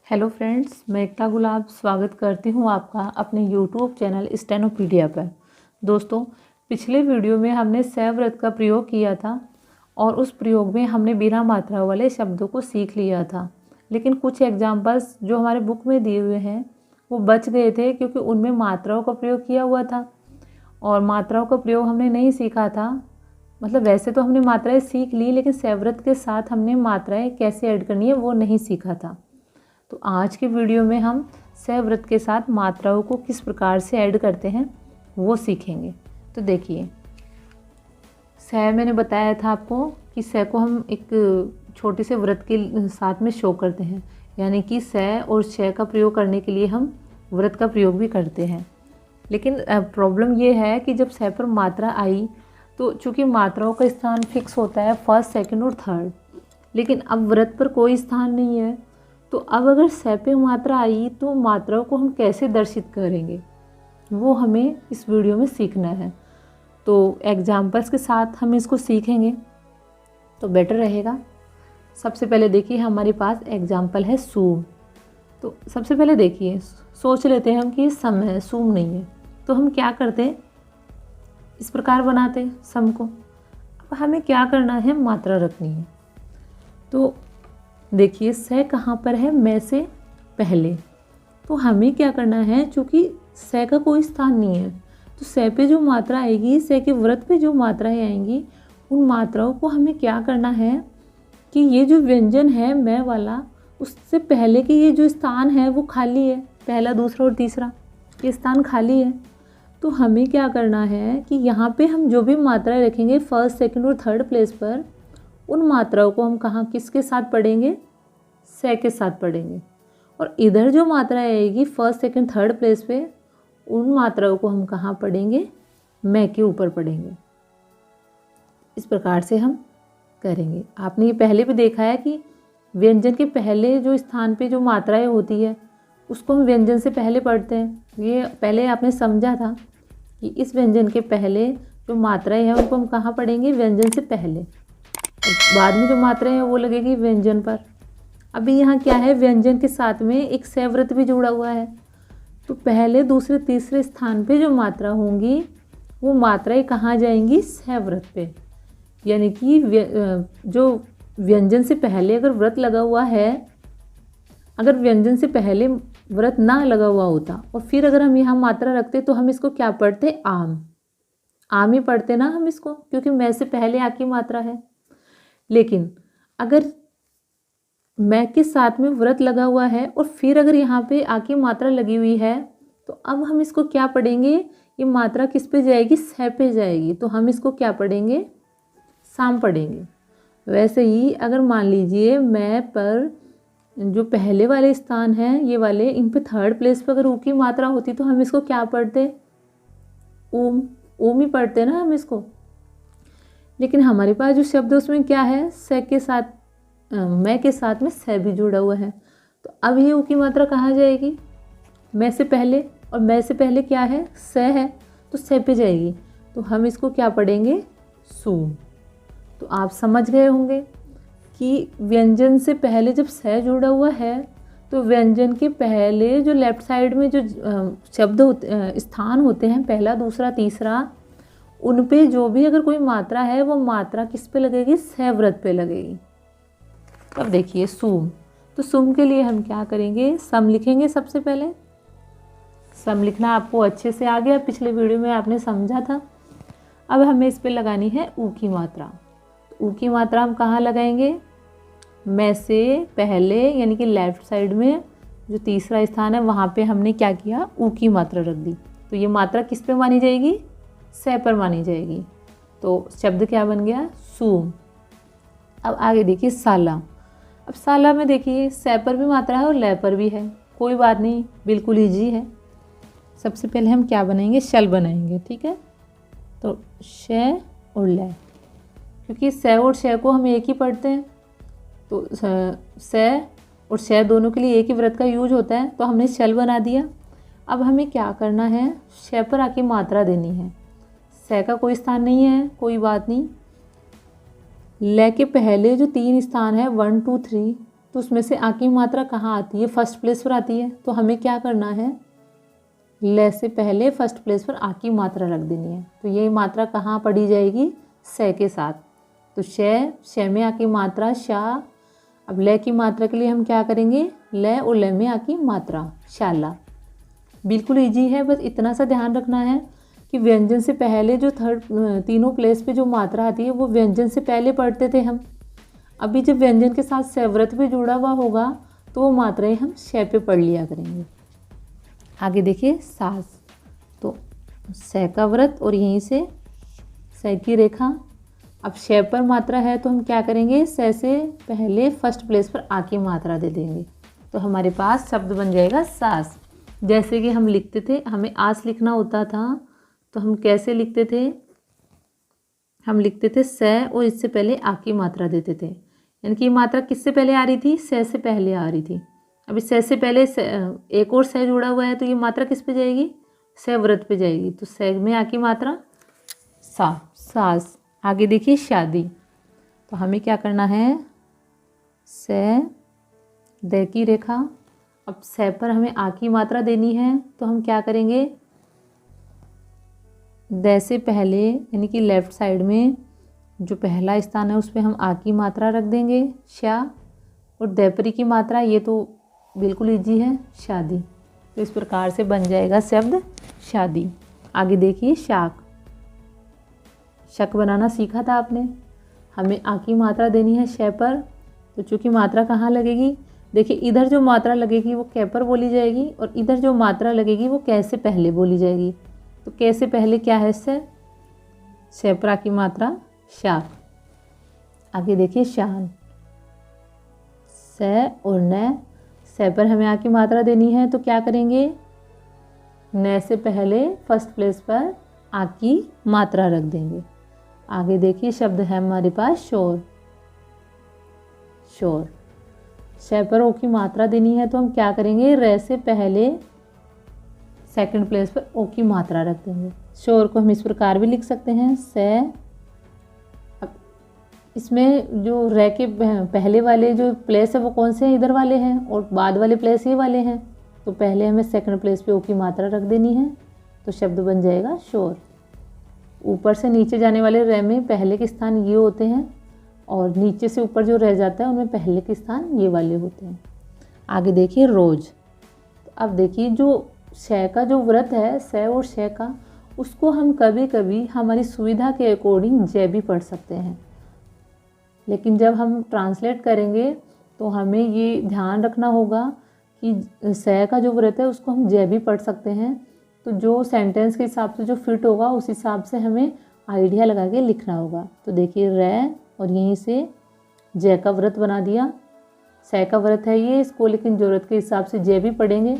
Hello friends, मैं एकता गुलाब स्वागत करती हूं आपका अपने यूट्यूब चैनल स्टेनोपीडिया पर। दोस्तों, पिछले वीडियो में हमने सव्रत का प्रयोग किया था और उस प्रयोग में हमने बिना मात्रा वाले शब्दों को सीख लिया था। लेकिन कुछ एग्जाम्पल्स जो हमारे बुक में दिए हुए हैं वो बच गए थे, क्योंकि उनमें मात्राओं का प्रयोग किया हुआ था और मात्राओं का प्रयोग हमने नहीं सीखा था। मतलब वैसे तो हमने मात्राएँ सीख ली, लेकिन सव्रत के साथ हमने मात्राएँ कैसे ऐड करनी है वो नहीं सीखा था। तो आज के वीडियो में हम सव्रत के साथ मात्राओं को किस प्रकार से ऐड करते हैं वो सीखेंगे। तो देखिए, स मैंने बताया था आपको कि स को हम एक छोटे से व्रत के साथ में शो करते हैं, यानी कि स और श का प्रयोग करने के लिए हम व्रत का प्रयोग भी करते हैं। लेकिन प्रॉब्लम ये है कि जब स पर मात्रा आई तो चूँकि मात्राओं का स्थान फिक्स होता है फर्स्ट, सेकंड और थर्ड, लेकिन अब व्रत पर कोई स्थान नहीं है। तो अब अगर स पे मात्रा आई तो मात्राओं को हम कैसे दर्शित करेंगे वो हमें इस वीडियो में सीखना है। तो एग्जाम्पल्स के साथ हम इसको सीखेंगे तो बेटर रहेगा। सबसे पहले देखिए, हमारे पास एग्जाम्पल है सूम। तो सबसे पहले देखिए, सोच लेते हैं हम कि सम है, सूम नहीं है। तो हम क्या करते हैं, इस प्रकार बनाते हैं सम को। अब हमें क्या करना है, मात्रा रखनी है। तो देखिए, स कहाँ पर है, मैं से पहले। तो हमें क्या करना है, चूँकि स का कोई स्थान नहीं है तो स पे जो मात्रा आएगी, स के व्रत पे जो मात्राएं आएंगी, उन मात्राओं को हमें क्या करना है कि ये जो व्यंजन है मैं वाला, उससे पहले के ये जो स्थान है वो खाली है। पहला, दूसरा और तीसरा ये स्थान खाली है। तो हमें क्या करना है कि यहाँ पे हम जो भी मात्राएं रखेंगे फर्स्ट, सेकंड और थर्ड प्लेस पर, उन मात्राओं को हम कहाँ किसके साथ पढ़ेंगे, स के साथ पढ़ेंगे। और इधर जो मात्रा आएगी फर्स्ट, सेकंड, थर्ड प्लेस पे, उन मात्राओं को हम कहाँ पढ़ेंगे, मैं के ऊपर पढ़ेंगे। इस प्रकार से हम करेंगे। आपने ये पहले भी देखा है कि व्यंजन के पहले जो स्थान पे जो मात्राएं होती है उसको हम व्यंजन से पहले पढ़ते हैं। ये पहले आपने समझा था कि इस व्यंजन के पहले जो मात्राएं हैं उनको हम कहाँ पढ़ेंगे, व्यंजन से पहले। बाद में जो मात्राएं हैं वो लगेगी व्यंजन पर। अभी यहाँ क्या है, व्यंजन के साथ में एक सव्रत भी जुड़ा हुआ है। तो पहले, दूसरे, तीसरे स्थान पे जो मात्रा होंगी वो मात्राएं कहाँ जाएंगी, सव्रत पे। यानी कि जो व्यंजन से पहले अगर व्रत लगा हुआ है, अगर व्यंजन से पहले व्रत ना लगा हुआ होता और फिर अगर हम यहाँ मात्रा रखते तो हम इसको क्या पढ़ते, आम ही पढ़ते ना हम इसको, क्योंकि मैं से पहले आ की मात्रा है। लेकिन अगर मैं के साथ में व्रत लगा हुआ है और फिर अगर यहाँ पे आ की मात्रा लगी हुई है तो अब हम इसको क्या पढ़ेंगे, ये मात्रा किस पे जाएगी, स पे जाएगी। तो हम इसको क्या पढ़ेंगे, साम पढ़ेंगे। वैसे ही अगर मान लीजिए मैं पर जो पहले वाले स्थान हैं ये वाले, इन पे थर्ड प्लेस पर अगर ऊ की मात्रा होती तो हम इसको क्या पढ़ते, ओम ही पढ़ते ना हम इसको। लेकिन हमारे पास जो शब्द है उसमें क्या है, स के साथ, मैं के साथ में स भी जुड़ा हुआ है। तो अब ये ऊ की मात्रा कहाँ जाएगी, मैं से पहले, और मैं से पहले क्या है, स है, तो स पे जाएगी। तो हम इसको क्या पढ़ेंगे, सूम। तो आप समझ गए होंगे कि व्यंजन से पहले जब स जुड़ा हुआ है तो व्यंजन के पहले जो लेफ्ट साइड में जो शब्द स्थान होते हैं, पहला, दूसरा, तीसरा, उन पे जो भी अगर कोई मात्रा है वो मात्रा किस पे लगेगी, सव्रत पे लगेगी। अब देखिए सूम। तो सूम के लिए हम क्या करेंगे, सम लिखेंगे। सबसे पहले सम लिखना आपको अच्छे से आ गया, पिछले वीडियो में आपने समझा था। अब हमें इस पे लगानी है ऊ की मात्रा। ऊ की मात्रा हम कहाँ लगाएंगे, मैं से पहले, यानी कि लेफ्ट साइड में जो तीसरा स्थान है वहाँ पे हमने क्या किया, ऊ की मात्रा रख दी। तो ये मात्रा किस पे मानी जाएगी, स पर मानी जाएगी। तो शब्द क्या बन गया, सूम। अब आगे देखिए साला। अब साला में देखिए स पर भी मात्रा है और ल पर भी है, कोई बात नहीं, बिल्कुल ईजी है। सबसे पहले हम क्या बनाएंगे, शल बनाएंगे, ठीक है। तो श और ल, क्योंकि स और श को हम एक ही पढ़ते हैं तो स और श दोनों के लिए एक ही व्रत का यूज होता है, तो हमने शल बना दिया। अब हमें क्या करना है, श पर आके मात्रा देनी है। स का कोई स्थान नहीं है, कोई बात नहीं। ल के पहले जो तीन स्थान है 1, 2, 3, तो उसमें से आ की मात्रा कहाँ आती है, फर्स्ट प्लेस पर आती है। तो हमें क्या करना है, ले से पहले फर्स्ट प्लेस पर आ की मात्रा रख देनी है। तो ये मात्रा कहाँ पढ़ी जाएगी, से के साथ। तो शे में आ की मात्रा शा। अब ले की मात्रा के लिए हम क्या करेंगे, ले और ले में आ की मात्रा शाला। बिल्कुल इजी है, बस इतना सा ध्यान रखना है कि व्यंजन से पहले जो तीनों प्लेस पे जो मात्रा आती है वो व्यंजन से पहले पढ़ते थे हम। अभी जब व्यंजन के साथ सैव्रत भी जुड़ा हुआ होगा तो वो मात्राएं हम शे पे पढ़ लिया करेंगे। आगे देखिए सास, तो से का व्रत और यहीं से से की रेखा। अब शे पर मात्रा है तो हम क्या करेंगे, से पहले फर्स्ट प्लेस पर आ की मात्रा दे देंगे। तो हमारे पास शब्द बन जाएगा सास। जैसे कि हम लिखते थे, हमें आस लिखना होता था तो हम कैसे लिखते थे, हम लिखते थे से और इससे पहले आ की मात्रा देते थे। यानी कि मात्रा किससे पहले आ रही थी, से पहले आ रही थी। अभी से पहले एक और से जुड़ा हुआ है तो ये मात्रा किस पे जाएगी, से व्रत पे जाएगी। तो से में आ की मात्रा सास। आगे देखिए शादी, तो हमें क्या करना है, से दे की रेखा। अब से पर हमें आ की मात्रा देनी है तो हम क्या करेंगे, दे से पहले यानी कि लेफ्ट साइड में जो पहला स्थान है उस पर हम आ की मात्रा रख देंगे शा, और देपरी की मात्रा, ये तो बिल्कुल इजी है, शादी। तो इस प्रकार से बन जाएगा शब्द शादी। आगे देखिए शाक, शक बनाना सीखा था आपने। हमें आ की मात्रा देनी है शे पर, तो चूँकि मात्रा कहाँ लगेगी, देखिए इधर जो मात्रा लगेगी वो कै पर बोली जाएगी और इधर जो मात्रा लगेगी वो कै से पहले बोली जाएगी। तो कै से पहले क्या है, से पर आ की मात्रा शाक। आगे देखिए शान, से और न, से पर हमें आ की मात्रा देनी है तो क्या करेंगे, न से पहले फर्स्ट प्लेस पर आ की मात्रा रख देंगे। आगे देखिए शब्द है हमारे पास शोर। शोर, शे पर ओ की मात्रा देनी है तो हम क्या करेंगे, रे से पहले सेकंड प्लेस पर ओ की मात्रा रख देंगे। शोर को हम इस प्रकार भी लिख सकते हैं, से। अब इसमें जो रे के पहले वाले जो प्लेस है वो कौन से हैं, इधर वाले हैं, और बाद वाले प्लेस ये वाले हैं। तो पहले हमें सेकंड प्लेस पे ओ की मात्रा रख देनी है, तो शब्द बन जाएगा शोर। ऊपर से नीचे जाने वाले रे में पहले के स्थान ये होते हैं और नीचे से ऊपर जो रह जाता है उनमें पहले के स्थान ये वाले होते हैं। आगे देखिए रोज, तो अब देखिए जो शे का जो व्रत है, से और शे का, उसको हम कभी कभी हमारी सुविधा के अकॉर्डिंग जय भी पढ़ सकते हैं, लेकिन जब हम ट्रांसलेट करेंगे तो हमें ये ध्यान रखना होगा कि से का जो व्रत है उसको हम जय भी पढ़ सकते हैं। तो जो सेंटेंस के हिसाब से जो फिट होगा उस हिसाब से हमें आइडिया लगा के लिखना होगा। तो देखिए रे और यहीं से जय का व्रत बना दिया, से का व्रत है ये, इसको लेकिन ज़रूरत के हिसाब से जय भी पढ़ेंगे।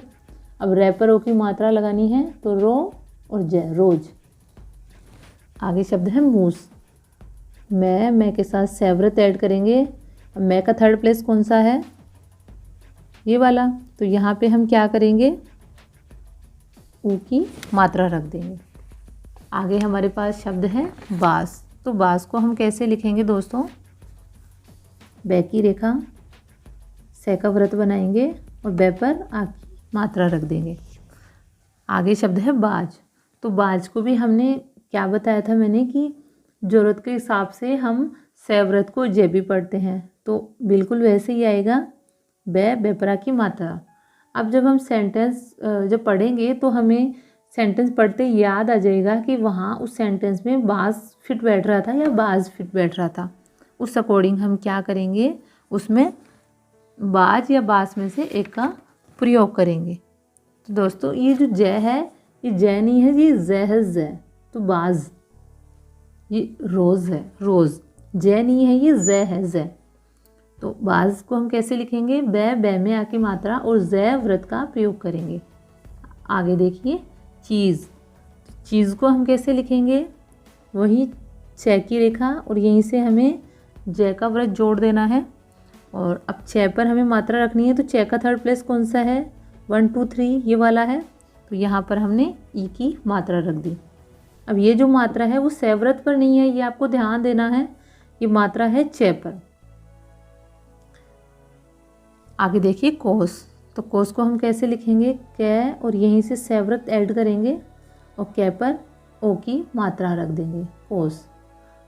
अब रे पर ओ की मात्रा लगानी है तो रो और जय, रोज। आगे शब्द है मूस, मैं के साथ से व्रत ऐड करेंगे। अब मैं का थर्ड प्लेस कौन सा है, ये वाला, तो यहाँ पे हम क्या करेंगे, ऊ की मात्रा रख देंगे। आगे हमारे पास शब्द है बास, तो बास को हम कैसे लिखेंगे दोस्तों, बै की रेखा, से का व्रत बनाएंगे और बै पर आ की मात्रा रख देंगे। आगे शब्द है बाज, तो बाज को भी हमने क्या बताया था मैंने कि ज़रूरत के हिसाब से हम से व्रत को जय भी पढ़ते हैं, तो बिल्कुल वैसे ही आएगा, बै पर आ की मात्रा। अब जब हम सेंटेंस जब पढ़ेंगे तो हमें सेंटेंस पढ़ते याद आ जाएगा कि वहाँ उस सेंटेंस में बास फिट बैठ रहा था या बाज फिट बैठ रहा था। उस अकॉर्डिंग हम क्या करेंगे, उसमें बाज या बास में से एक का प्रयोग करेंगे। तो दोस्तों ये जो जय है ये जय नहीं है, ये जय है, जय। तो बाज ये रोज़ है, रोज़, जय नहीं है, ये जय है, जय। तो बाज को हम कैसे लिखेंगे, बै में आ की मात्रा और जय व्रत का प्रयोग करेंगे। आगे देखिए चीज़, चीज़ को हम कैसे लिखेंगे, वही छः की रेखा और यहीं से हमें जय का व्रत जोड़ देना है। और अब छः पर हमें मात्रा रखनी है, तो छः का थर्ड प्लेस कौन सा है, 1 2 3 ये वाला है, तो यहाँ पर हमने ई की मात्रा रख दी। अब ये जो मात्रा है वो से व्रत पर नहीं है, ये आपको ध्यान देना है, ये मात्रा है छः पर। आगे देखिए कोस, तो कोस को हम कैसे लिखेंगे, कै और यहीं से सैव्रत ऐड करेंगे और कै पर ओ की मात्रा रख देंगे, कोस।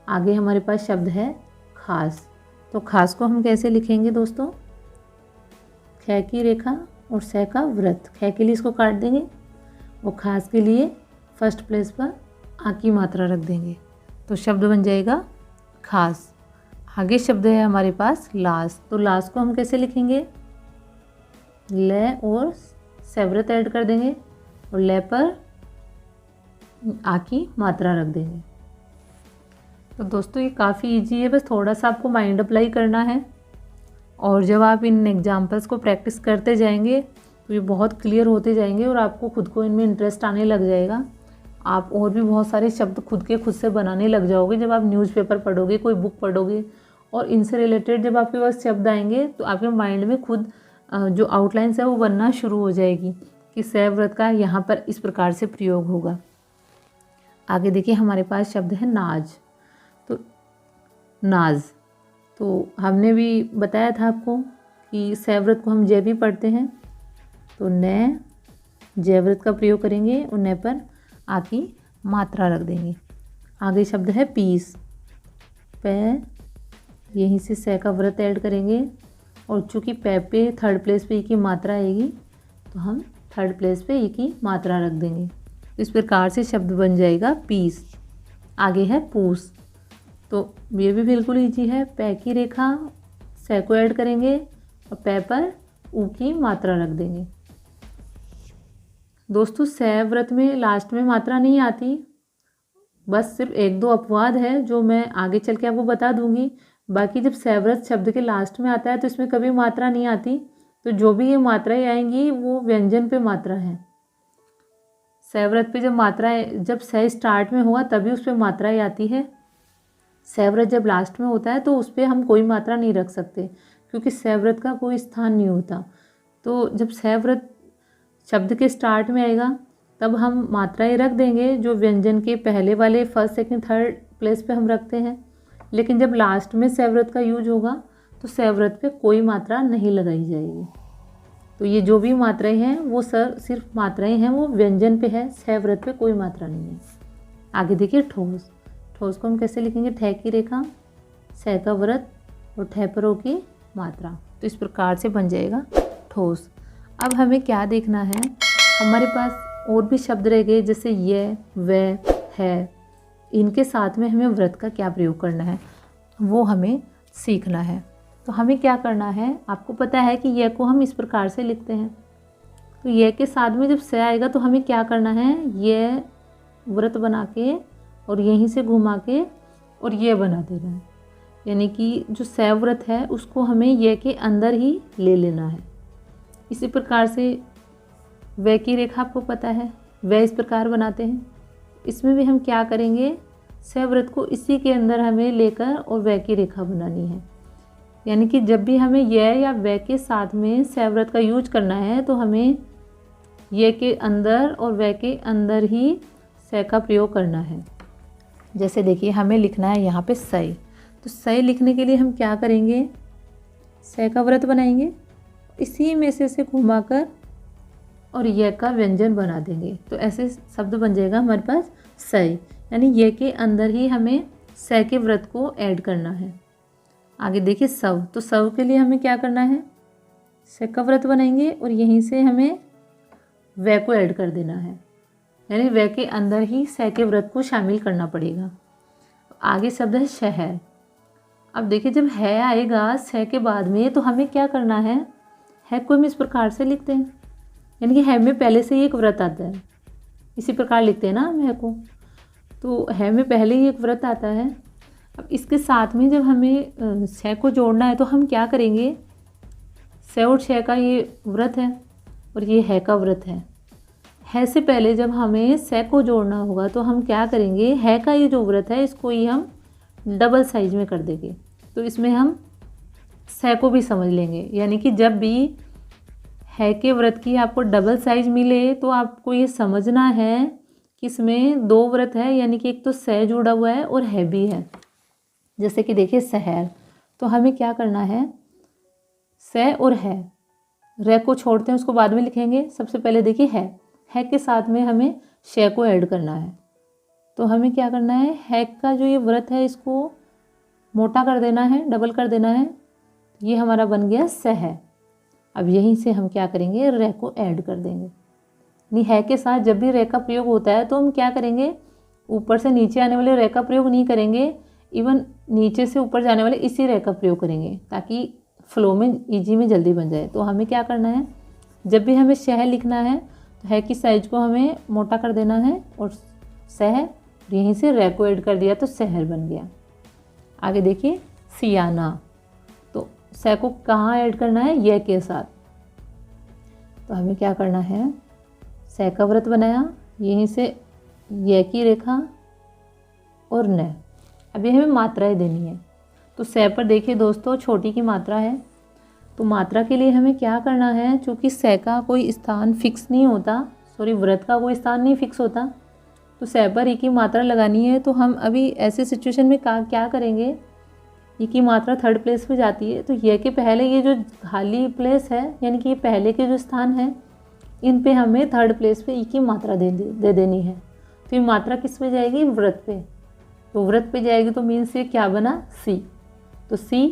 आगे हमारे पास शब्द है खास, तो खास को हम कैसे लिखेंगे दोस्तों, खे की रेखा और सै का व्रत, खे के लिए इसको काट देंगे और खास के लिए फर्स्ट प्लेस पर आ की मात्रा रख देंगे, तो शब्द बन जाएगा खास। आगे शब्द है हमारे पास लास, तो लास को हम कैसे लिखेंगे, ले और सैव्रत ऐड कर देंगे और ले पर आ की मात्रा रख देंगे। तो दोस्तों ये काफ़ी इजी है, बस थोड़ा सा आपको माइंड अप्लाई करना है और जब आप इन एग्जाम्पल्स को प्रैक्टिस करते जाएंगे तो ये बहुत क्लियर होते जाएंगे और आपको खुद को इनमें इंटरेस्ट आने लग जाएगा। आप और भी बहुत सारे शब्द खुद से बनाने लग जाओगे जब आप न्यूज़पेपर पढ़ोगे, कोई बुक पढ़ोगे और इनसे रिलेटेड जब आपके पास शब्द आएंगे तो आपके माइंड में खुद जो आउटलाइंस है वो बनना शुरू हो जाएगी कि सैव्रत का यहाँ पर इस प्रकार से प्रयोग होगा। आगे देखिए हमारे पास शब्द है नाज, तो नाज, तो हमने भी बताया था आपको कि सैव्रत को हम जय भी पढ़ते हैं, तो न जयव्रत का प्रयोग करेंगे और न पर आ की मात्रा रख देंगे। आगे शब्द है पीस, पै यहीं से सै का व्रत ऐड करेंगे और चूँकि पै पे थर्ड प्लेस पे ई की मात्रा आएगी तो हम थर्ड प्लेस पे ई की मात्रा रख देंगे, तो इस प्रकार से शब्द बन जाएगा पीस। आगे है पूस, तो ये भी बिल्कुल ईजी है, पै की रेखा सै को ऐड करेंगे और पै पर ऊ की मात्रा रख देंगे। दोस्तों सैव्रत में लास्ट में मात्रा नहीं आती, बस सिर्फ एक दो अपवाद है जो मैं आगे चल के आपको बता दूंगी। बाकी जब सैव्रत शब्द के लास्ट में आता है तो इसमें कभी मात्रा नहीं आती, तो जो भी ये मात्राएं आएंगी वो व्यंजन पे मात्रा है। सैव्रत पे जब मात्राएं, जब सै स्टार्ट में होगा तभी उस पर मात्राएं आती है। सैव्रत जब लास्ट में होता है तो उस पर हम कोई मात्रा नहीं रख सकते क्योंकि सैव्रत का कोई स्थान नहीं होता। तो जब सैव्रत शब्द के स्टार्ट में आएगा तब हम मात्राएं रख देंगे जो व्यंजन के पहले वाले फर्स्ट सेकंड थर्ड प्लेस पे हम रखते हैं, लेकिन जब लास्ट में सैव्रत का यूज होगा तो सैव्रत पे कोई मात्रा नहीं लगाई जाएगी। तो ये जो भी मात्राएं हैं वो सिर्फ मात्राएं हैं, वो व्यंजन पे है, सैव्रत पे कोई मात्रा नहीं है। आगे देखिए ठोस, ठोस को हम कैसे लिखेंगे, ठे की रेखा सै का व्रत और ठे पर ओ की मात्रा, तो इस प्रकार से बन जाएगा ठोस। अब हमें क्या देखना है, हमारे पास और भी शब्द रह गए जैसे ये, वे, है, इनके साथ में हमें व्रत का क्या प्रयोग करना है वो हमें सीखना है। तो हमें क्या करना है, आपको पता है कि ये को हम इस प्रकार से लिखते हैं, तो ये के साथ में जब से आएगा तो हमें क्या करना है, ये व्रत बना के और यहीं से घुमा के और ये बना देना है, यानी कि जो सैव्रत है उसको हमें ये के अंदर ही ले लेना है। इसी प्रकार से वै की रेखा आपको पता है, वै इस प्रकार बनाते हैं, इसमें भी हम क्या करेंगे, सैव्रत को इसी के अंदर हमें लेकर और वै की रेखा बनानी है। यानी कि जब भी हमें ये या वै के साथ में सैव्रत का यूज करना है तो हमें ये के अंदर और वै के अंदर ही सै का प्रयोग करना है। जैसे देखिए हमें लिखना है यहाँ पे सै, तो सै लिखने के लिए हम क्या करेंगे, सै का व्रत बनाएंगे, इसी में से घुमाकर और ये का व्यंजन बना देंगे, तो ऐसे शब्द बन जाएगा हमारे पास सै, यानी ये के अंदर ही हमें सै के व्रत को ऐड करना है। आगे देखिए सव, तो सव के लिए हमें क्या करना है, सै का व्रत बनाएंगे और यहीं से हमें वै को ऐड कर देना है, यानी वै के अंदर ही सै के व्रत को शामिल करना पड़ेगा। आगे शब्द है शहर। अब देखिए जब है आएगा सै के बाद में तो हमें क्या करना है को हम इस प्रकार से लिखते हैं, यानी कि है में पहले से ही एक व्रत आता है, इसी प्रकार लिखते हैं ना हम है को, तो है में पहले ही एक व्रत आता है। अब इसके साथ में जब हमें सै को जोड़ना है तो हम क्या करेंगे, सै और छः का ये व्रत है और ये है का व्रत है से पहले जब हमें सै को जोड़ना होगा तो हम क्या करेंगे, है का ये जो व्रत है इसको ही हम डबल साइज में कर देंगे, तो इसमें हम सै को भी समझ लेंगे। यानी कि जब भी है के व्रत की आपको डबल साइज मिले तो आपको ये समझना है कि इसमें दो व्रत है, यानी कि एक तो सै जुड़ा हुआ है और है भी है। जैसे कि देखिए शहर, तो हमें क्या करना है, सै और है रे को छोड़ते हैं, उसको बाद में लिखेंगे। सबसे पहले देखिए है के साथ में हमें शे को ऐड करना है। तो हमें क्या करना है का जो ये व्रत है इसको मोटा कर देना है, डबल कर देना है। ये हमारा बन गया सह। अब यहीं से हम क्या करेंगे, रे को ऐड कर देंगे। नहीं, है के साथ जब भी रे का प्रयोग होता है तो हम क्या करेंगे, ऊपर से नीचे आने वाले रे का प्रयोग नहीं करेंगे, इवन नीचे से ऊपर जाने वाले इसी रे का प्रयोग करेंगे ताकि फ्लो में ईजी में जल्दी बन जाए। तो हमें क्या करना है, जब भी हमें शह लिखना है तो है की साइज को हमें मोटा कर देना है और सह, यहीं से रे को ऐड कर दिया तो शहर बन गया। आगे देखिए सियाना, तो सह को कहाँ ऐड करना है, ये के साथ। तो हमें क्या करना है, सह का व्रत बनाया, यहीं से ये की रेखा और न। अब ये हमें मात्राएं देनी है। तो सह पर देखिए दोस्तों छोटी की मात्रा है, तो मात्रा के लिए हमें क्या करना है, चूँकि सह का कोई स्थान फिक्स नहीं होता, व्रत का कोई स्थान नहीं फिक्स होता, तो सह पर ई की मात्रा लगानी है। तो हम अभी ऐसे सिचुएशन में क्या करेंगे, ई की मात्रा थर्ड प्लेस पे जाती है, तो ये के पहले ये जो खाली प्लेस है, यानी कि ये पहले के जो स्थान है, इन पे हमें थर्ड प्लेस पे ई की मात्रा दे देनी है। तो ये मात्रा किस पे जाएगी, व्रत पे। तो व्रत पे जाएगी तो मीन्स ये क्या बना, सी। तो सी,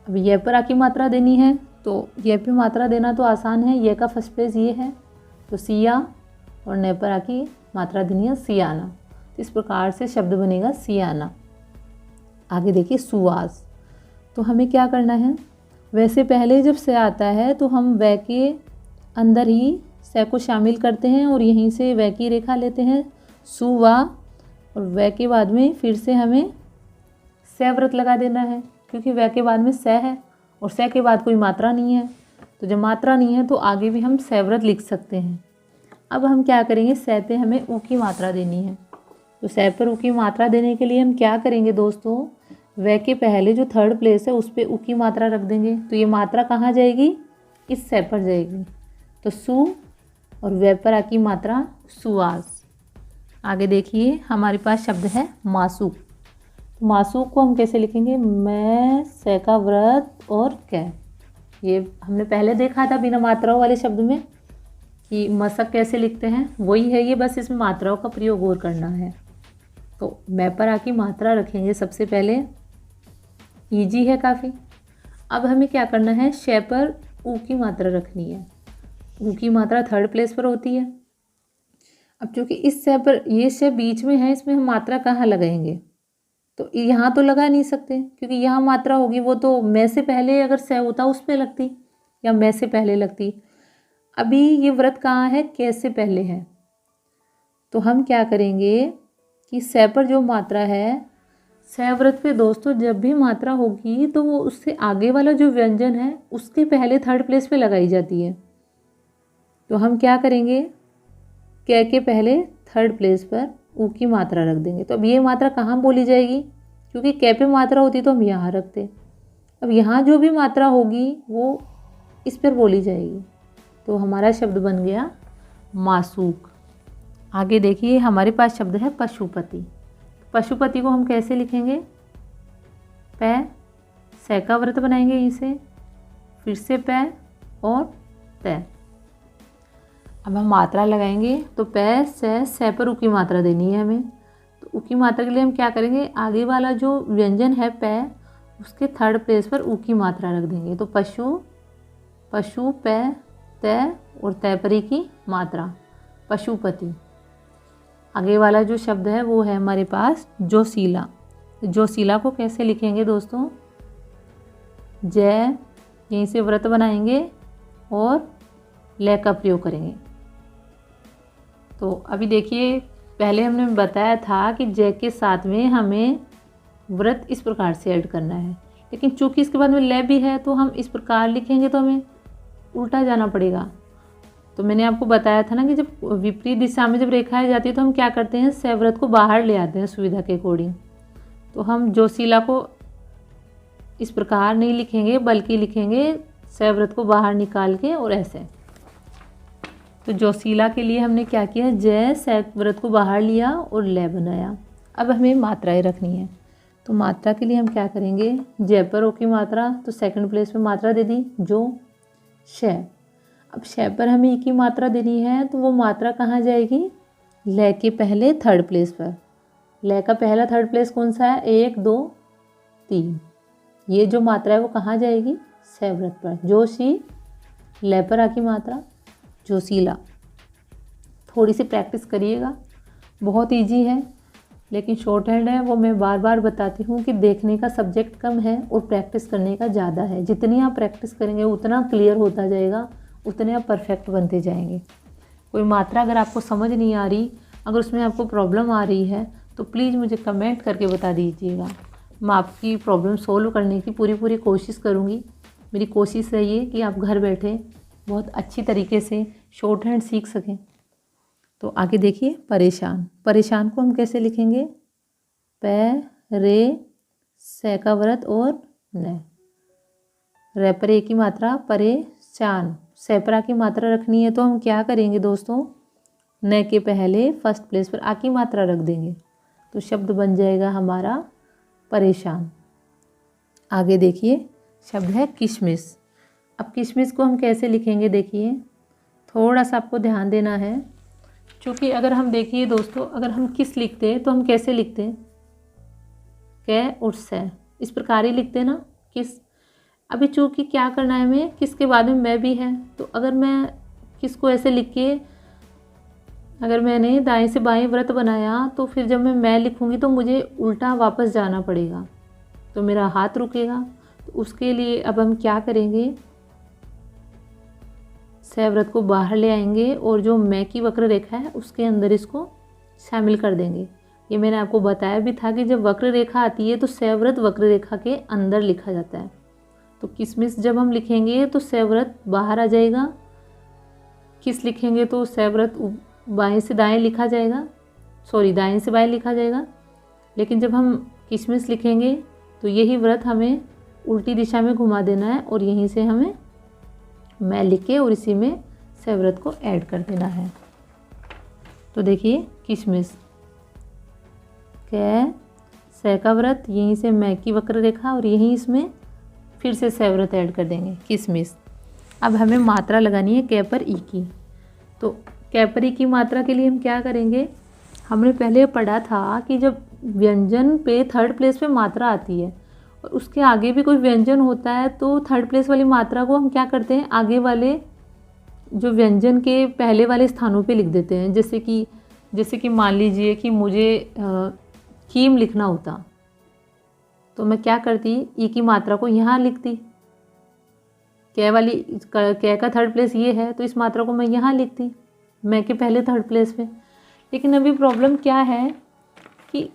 अब ये पर आ की मात्रा देनी है, तो ये पे मात्रा देना तो आसान है, ये का फर्स्ट प्लेस ये है, तो सिया, और न पर आ की मात्रा देनी है सियाना। तो इस प्रकार से शब्द बनेगा सियाना। आगे देखिए सुवास, तो हमें क्या करना है, वैसे पहले जब से आता है तो हम वै के अंदर ही से को शामिल करते हैं और यहीं से वै की रेखा लेते हैं, सुवा, और वै के बाद में फिर से हमें से व्रत लगा देना है, क्योंकि वै के बाद में से है और से के बाद कोई मात्रा नहीं है। तो जब मात्रा नहीं है तो आगे भी हम से व्रत लिख सकते हैं। अब हम क्या करेंगे, से पे हमें ऊ की मात्रा देनी है। तो से पर ऊ की मात्रा देने के लिए हम क्या करेंगे दोस्तों, वै के पहले जो थर्ड प्लेस है उस पर ऊ की मात्रा रख देंगे। तो ये मात्रा कहाँ जाएगी, इस से पर जाएगी। तो सु और वै पर आ की मात्रा सुवास। आगे देखिए हमारे पास शब्द है मासूक। मासूक को हम कैसे लिखेंगे, मैं से का व्रत और कै। ये हमने पहले देखा था बिना मात्राओं वाले शब्द में कि मसक कैसे लिखते हैं, वही है ये, बस इसमें मात्राओं का प्रयोग और करना है। तो मैं पर आ की मात्रा रखेंगे सबसे पहले, ईजी है काफ़ी। अब हमें क्या करना है, शे पर ऊ की मात्रा रखनी है। ऊ की मात्रा थर्ड प्लेस पर होती है। अब चूँकि इस शे पर, ये शे बीच में है, इसमें हम मात्रा कहाँ लगाएंगे, तो यहाँ तो लगा नहीं सकते क्योंकि यहाँ मात्रा होगी, वो तो मैं से पहले अगर से होता उस पर लगती या मैं से पहले लगती। अभी ये व्रत कहाँ है, कैसे पहले है। तो हम क्या करेंगे कि से पर जो मात्रा है, से व्रत पे दोस्तों जब भी मात्रा होगी तो वो उससे आगे वाला जो व्यंजन है उसके पहले थर्ड प्लेस पे लगाई जाती है। तो हम क्या करेंगे, कै के पहले थर्ड प्लेस पर ऊ की मात्रा रख देंगे। तो अब ये मात्रा कहाँ बोली जाएगी, क्योंकि कै पे मात्रा होती तो हम यहाँ रखते। अब यहाँ जो भी मात्रा होगी वो इस पर बोली जाएगी। तो हमारा शब्द बन गया मासूक। आगे देखिए हमारे पास शब्द है पशुपति। पशुपति को हम कैसे लिखेंगे, पै, से का व्रत बनाएंगे इसे, फिर से पै और तै। अब हम मात्रा लगाएंगे, तो पै से पर ऊ की मात्रा देनी है हमें। तो ऊ की मात्रा के लिए हम क्या करेंगे, आगे वाला जो व्यंजन है पै, उसके थर्ड प्लेस पर ऊ की मात्रा रख देंगे। तो पशु, पशु, पै, तै और तै पर ई की मात्रा, पशुपति। आगे वाला जो शब्द है वो है हमारे पास जोशीला। जोशीला को कैसे लिखेंगे दोस्तों, जय, यहीं से व्रत बनाएंगे और ले का प्रयोग करेंगे। तो अभी देखिए पहले हमने बताया था कि जय के साथ में हमें व्रत इस प्रकार से ऐड करना है, लेकिन चूंकि इसके बाद में ले भी है तो हम इस प्रकार लिखेंगे तो हमें उल्टा जाना पड़ेगा। तो मैंने आपको बताया था ना कि जब विपरीत दिशा में जब रेखाएं जाती है तो हम क्या करते हैं, से व्रत को बाहर ले आते हैं सुविधा के अकॉर्डिंग। तो हम जोशीला को इस प्रकार नहीं लिखेंगे बल्कि लिखेंगे से व्रत को बाहर निकाल के और ऐसे। तो जोशीला के लिए हमने क्या किया, जय से व्रत को बाहर लिया और ले बनाया। अब हमें मात्राएं रखनी है। तो मात्रा के लिए हम क्या करेंगे, जय पर ओ की मात्रा, तो सेकंड प्लेस पे मात्रा दे दी जो, शे, अब श पर हमें ई की मात्रा देनी है, तो वो मात्रा कहाँ जाएगी? ल के पहले थर्ड प्लेस पर। ल का पहला थर्ड प्लेस कौन सा है? 1 2 3। ये जो मात्रा है वो कहाँ जाएगी? सैव्रत पर। जोशी, ल पर आ की मात्रा जोशीला। थोड़ी सी प्रैक्टिस करिएगा, बहुत इजी है, लेकिन शॉर्ट हैंड है, वो मैं बार बार बताती हूँ कि देखने का सब्जेक्ट कम है और प्रैक्टिस करने का ज़्यादा है। जितनी आप प्रैक्टिस करेंगे उतना क्लियर होता जाएगा, उतने आप परफेक्ट बनते जाएंगे। कोई मात्रा अगर आपको समझ नहीं आ रही, अगर उसमें आपको प्रॉब्लम आ रही है, तो प्लीज़ मुझे कमेंट करके बता दीजिएगा। मैं आपकी प्रॉब्लम सोल्व करने की पूरी कोशिश करूँगी। मेरी कोशिश रही है कि आप घर बैठे बहुत अच्छी तरीके से शॉर्ट हैंड सीख सकें। तो आगे देखिए, परेशान। परेशान को हम कैसे लिखेंगे? प रे से का व्रत और न। रे पर ए की मात्रा परेशान। से पर आ की मात्रा रखनी है, तो हम क्या करेंगे दोस्तों? न के पहले फर्स्ट प्लेस पर आ की मात्रा रख देंगे, तो शब्द बन जाएगा हमारा परेशान। आगे देखिए, शब्द है किशमिश। अब किशमिश को हम कैसे लिखेंगे? देखिए, थोड़ा सा आपको ध्यान देना है, क्योंकि अगर हम देखिए दोस्तों, अगर हम किस लिखते हैं तो हम कैसे लिखते हैं? कै और से, इस प्रकार ही लिखते हैं ना, किस। अभी चूँकि क्या करना है हमें, किस के बाद में मैं भी है, तो अगर मैं किस को ऐसे लिख के, अगर मैंने दाएं से बाएं व्रत बनाया, तो फिर जब मैं लिखूँगी तो मुझे उल्टा वापस जाना पड़ेगा, तो मेरा हाथ रुकेगा। तो उसके लिए अब हम क्या करेंगे? से व्रत को बाहर ले आएंगे और जो मैं की वक्र रेखा है उसके अंदर इसको शामिल कर देंगे। ये मैंने आपको बताया भी था कि जब वक्र रेखा आती है तो से व्रत वक्र रेखा के अंदर लिखा जाता है। तो किशमिश जब हम लिखेंगे तो से व्रत बाहर आ जाएगा, किस लिखेंगे तो से व्रत बाएं से दाएं लिखा जाएगा, सॉरी दाएं से बाएं लिखा जाएगा। लेकिन जब हम किशमिश लिखेंगे तो यही व्रत हमें उल्टी दिशा में घुमा देना है और यहीं से हमें मैं लिख के और इसी में से व्रत को ऐड कर देना है। तो देखिए, किशमिश, कै से का व्रत, यहीं से मैं की वक्र रेखा और यहीं इसमें फिर से व्रत ऐड कर देंगे, किशमिश। अब हमें मात्रा लगानी है कै पर ई की। तो कै पर ई की मात्रा के लिए हम क्या करेंगे? हमने पहले पढ़ा था कि जब व्यंजन पे थर्ड प्लेस पे मात्रा आती है और उसके आगे भी कोई व्यंजन होता है, तो थर्ड प्लेस वाली मात्रा को हम क्या करते हैं? आगे वाले जो व्यंजन के पहले वाले स्थानों पे लिख देते हैं। जैसे कि मान लीजिए कि मुझे कीम लिखना होता, तो मैं क्या करती? ई की मात्रा को यहाँ लिखती। कै का थर्ड प्लेस ये है, तो इस मात्रा को मैं यहाँ लिखती, मैं के पहले थर्ड प्लेस पे। लेकिन अभी प्रॉब्लम क्या है कि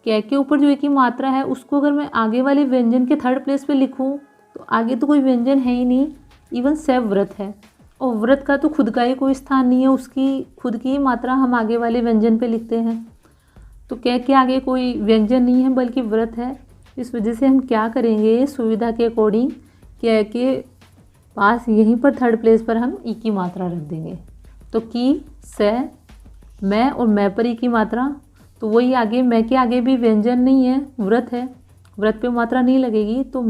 कै के ऊपर जो ई की मात्रा है उसको अगर मैं आगे वाले व्यंजन के थर्ड प्लेस पे लिखूँ, तो आगे तो कोई व्यंजन है ही नहीं, इवन से व्रत है, और व्रत का तो खुद का ही कोई स्थान नहीं है, उसकी खुद की ही मात्रा हम आगे वाले व्यंजन पे लिखते हैं। तो कै के आगे कोई व्यंजन नहीं है बल्कि व्रत है। इस वजह से हम क्या करेंगे? सुविधा के अकॉर्डिंग कै के पास यहीं पर थर्ड प्लेस पर हम ई की मात्रा रख देंगे। तो की, से, मैं और मैं पर ई की मात्रा, तो वही आगे मैं के आगे भी व्यंजन नहीं है, व्रत है, व्रत पे मात्रा नहीं लगेगी, तो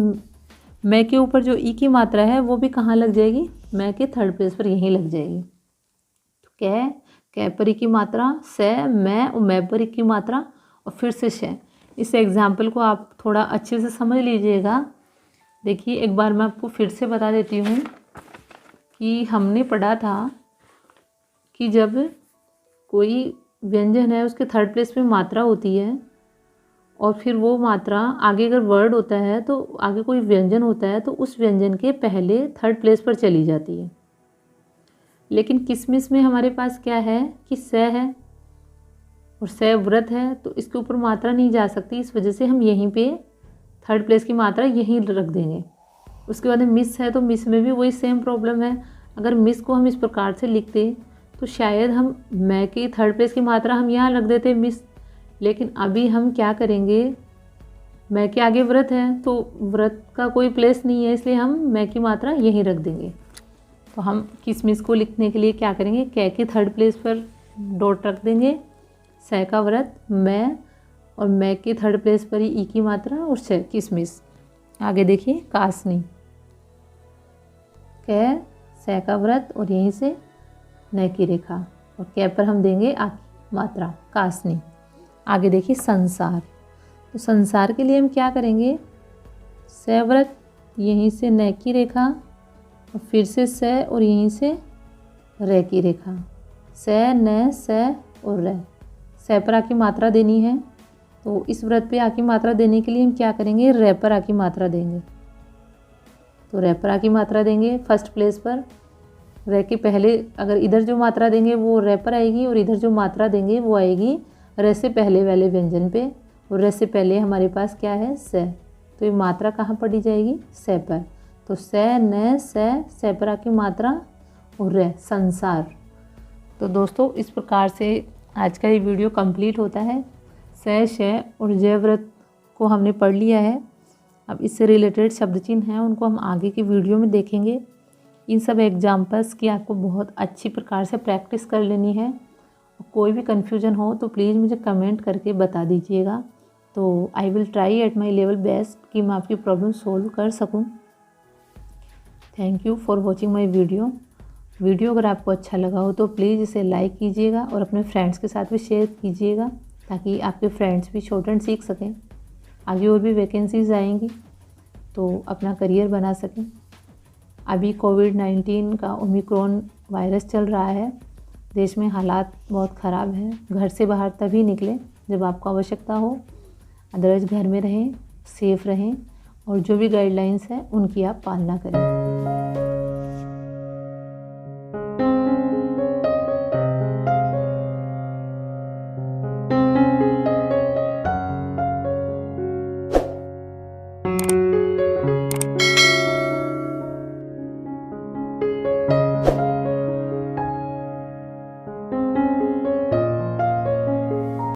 मैं के ऊपर जो ई की मात्रा है वो भी कहाँ लग जाएगी? मैं के थर्ड प्लेस पर यहीं लग जाएगी। तो कै पर ई की मात्रा, से, मैं और मैं पर ई की मात्रा और फिर से शे। इस एग्जाम्पल को आप थोड़ा अच्छे से समझ लीजिएगा। देखिए, एक बार मैं आपको फिर से बता देती हूँ कि हमने पढ़ा था कि जब कोई व्यंजन है उसके थर्ड प्लेस पे मात्रा होती है और फिर वो मात्रा आगे अगर वर्ड होता है तो आगे कोई व्यंजन होता है तो उस व्यंजन के पहले थर्ड प्लेस पर चली जाती है। लेकिन किशमिश में हमारे पास क्या है कि से है और से व्रत है, तो इसके ऊपर मात्रा नहीं जा सकती, इस वजह से हम यहीं पे थर्ड प्लेस की मात्रा यहीं रख देंगे। उसके बाद मिस है, तो मिस में भी वही सेम प्रॉब्लम है। अगर मिस को हम इस प्रकार से लिखते तो शायद हम मैं की थर्ड प्लेस की मात्रा हम यहाँ रख देते मिस। लेकिन अभी हम क्या करेंगे? मैं के आगे व्रत है, तो व्रत का कोई प्लेस नहीं है, इसलिए हम मैं की मात्रा यहीं रख देंगे। तो हम किशमिश को लिखने के लिए क्या करेंगे? कै के थर्ड प्लेस पर डॉट रख देंगे, से का व्रत, मैं, और मैं के थर्ड प्लेस पर ही ई की मात्रा और किशमिश। आगे देखिए, कासनी, कै से का व्रत और यहीं से न की रेखा, और कै पर हम देंगे आ की मात्रा कासनी। आगे देखिए संसार। तो संसार के लिए हम क्या करेंगे, से व्रत यहीं से न की रेखा और फिर से से और यहीं से रे की रेखा, से न से और रे। से पर आ की मात्रा देनी है, तो इस व्रत पे आ की मात्रा देने के लिए हम क्या करेंगे, रे पर आ की मात्रा देंगे। तो रे पर आ की मात्रा देंगे फर्स्ट प्लेस पर। रे के पहले अगर इधर जो मात्रा देंगे वो रे पर आएगी, और इधर जो मात्रा देंगे वो आएगी रे से पहले वाले व्यंजन पे, और रे से पहले हमारे पास क्या है, से। तो ये मात्रा कहाँ पड़ी जाएगी, से पर। तो से न से पर आ की मात्रा और रे, संसार। तो दोस्तों इस प्रकार से आज का ये वीडियो कंप्लीट होता है। से, शय और जय व्रत को हमने पढ़ लिया है। अब इससे रिलेटेड शब्द चिन्ह हैं उनको हम आगे की वीडियो में देखेंगे। इन सब एग्जाम्पल्स की आपको बहुत अच्छी प्रकार से प्रैक्टिस कर लेनी है। कोई भी कन्फ्यूजन हो तो प्लीज़ मुझे कमेंट करके बता दीजिएगा, तो I will try at my level best कि मैं आपकी प्रॉब्लम सोल्व कर सकूं। Thank you for watching my video अगर आपको अच्छा लगा हो तो प्लीज़ इसे लाइक कीजिएगा और अपने फ्रेंड्स के साथ भी शेयर कीजिएगा, ताकि आपके फ्रेंड्स भी शॉर्टहैंड सीख सकें। आगे और भी वैकेंसीज आएंगी तो अपना करियर बना सकें। अभी कोविड-19 का ओमिक्रॉन वायरस चल रहा है, देश में हालात बहुत ख़राब है। घर से बाहर तभी निकलें जब आपको आवश्यकता हो, अदरवाइज़ घर में रहें, सेफ़ रहें और जो भी गाइडलाइंस है उनकी आप पालना करें।